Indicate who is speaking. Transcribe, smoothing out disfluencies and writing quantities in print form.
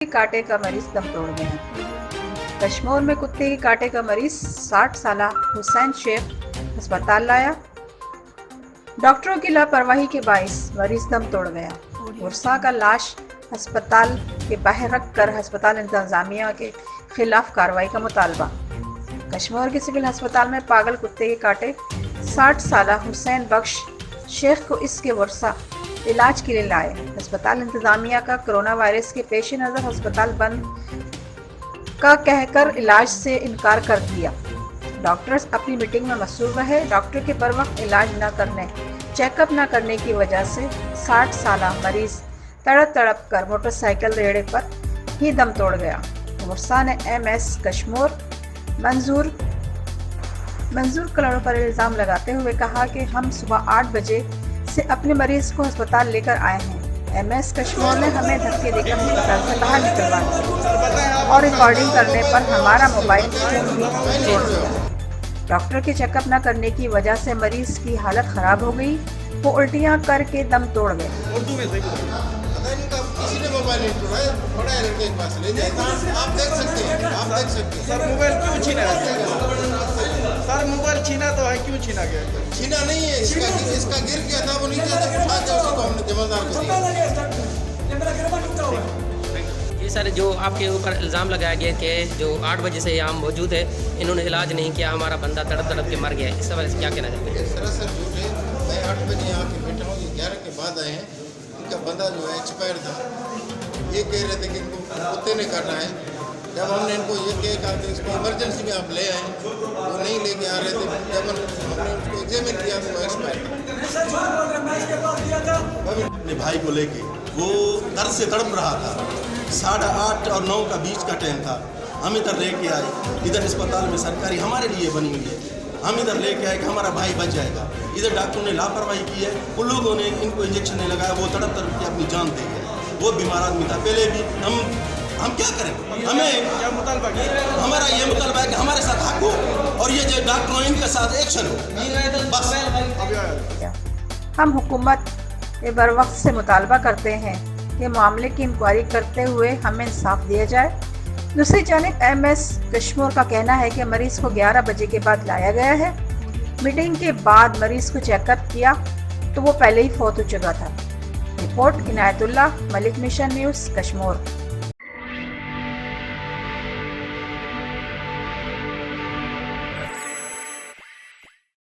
Speaker 1: कांटे का मरीज दम तोड़ गया। कश्मीर में कुत्ते के कांटे का मरीज 60 साल हुसैन शेख अस्पताल लाया। डॉक्टरों की लापरवाही के बाइस मरीज दम तोड़ गया। वर्षा का लाश अस्पताल के बाहर रख कर अस्पताल इंतजामिया के खिलाफ कार्रवाई का मुतालबा। कश्मीर के सिविल अस्पताल में पागल कुत्ते के कांटे 60 साल हुसैन बख्श शेख को इसके वर्षा इलाज के लिए लाए। अस्पताल इंतजामिया का कोरोना वायरस के पेश नज़र अस्पताल बंद का कहकर इलाज से इनकार कर दिया। डॉक्टर्स अपनी मीटिंग में मसरूफ रहे। डॉक्टर के बर वक्त इलाज न करने, चेकअप न करने की वजह से 60 साल मरीज तड़प कर मोटरसाइकिल रेड़े पर ही दम तोड़ गया। वर्षा ने MS कश्मीर मंजूर कलड़ों पर इल्ज़ाम लगाते हुए कहा कि हम सुबह 8 बजे से अपने मरीज को अस्पताल लेकर आए हैं। MS कश्मीर ने हमें धक्के देकर अस्पताल से बाहर निकलवा दिया और रिकॉर्डिंग करने पर हमारा मोबाइल फोन भी तोड़ दिया। डॉक्टर के चेकअप न करने की वजह से मरीज की हालत खराब हो गई। वो उल्टियाँ करके दम तोड़ गए।
Speaker 2: सर मोबाइल छीना तो है, क्यों छीना गया?
Speaker 3: छीना नहीं है, इसका गिर गया था, वो नीचे से उठा के उसको हमने जमादार को दिया।
Speaker 4: ये सर जो आपके ऊपर इल्ज़ाम लगाया गया कि जो 8 बजे से यहाँ मौजूद है, इन्होंने इलाज नहीं किया, हमारा बंदा तड़प के मर गया है, इस वजह से क्या कहना चाहते हैं?
Speaker 3: सरासर झूठ है। मैं 8 बजे यहाँ पे बैठा हूँ, 11 के बाद आए हैं। इनका बंदा जो है एक्सपायर था। ये कह रहे थे कि इनको कुत्ते ने काटना है। जब हमने इनको ये कहा कि इसको इमरजेंसी में आप ले आए, वो नहीं लेके आ रहे थे। जब हमने उसको एग्जामिन किया तो वो एक्सपायर।
Speaker 5: अपने भाई को लेके वो दर्द से तड़प रहा था। 8:30 और 9 का बीच का टाइम था। हम इधर लेके आए, इधर अस्पताल में सरकारी हमारे लिए बनी हुई है। हम इधर लेके आए कि हमारा भाई बच जाएगा। इधर डॉक्टरों ने लापरवाही की है। उन लोगों ने इनको इंजेक्शन नहीं लगाया, वो तड़प के अपनी जान दे गए। वो बीमार आदमी था पहले भी। हम क्या करें? हमें
Speaker 2: क्या मुतालबा किया?
Speaker 5: हमारा ये मुतालबा है कि हमारे साथ हक हो और ये जो डॉक्टर इनके साथ एक्शन हो, बस।
Speaker 1: हम हुकूमत के बर वक्त से मुतालबा करते हैं कि मामले की इंक्वायरी करते हुए हमें इंसाफ दिया जाए। दूसरी जानिब MS कश्मीर का कहना है कि मरीज को 11 बजे के बाद लाया गया है। मीटिंग के बाद मरीज को चेकअप किया तो वो पहले ही फौत हो चुका था। Report Inayatullah, Malik mission news, Kashmir.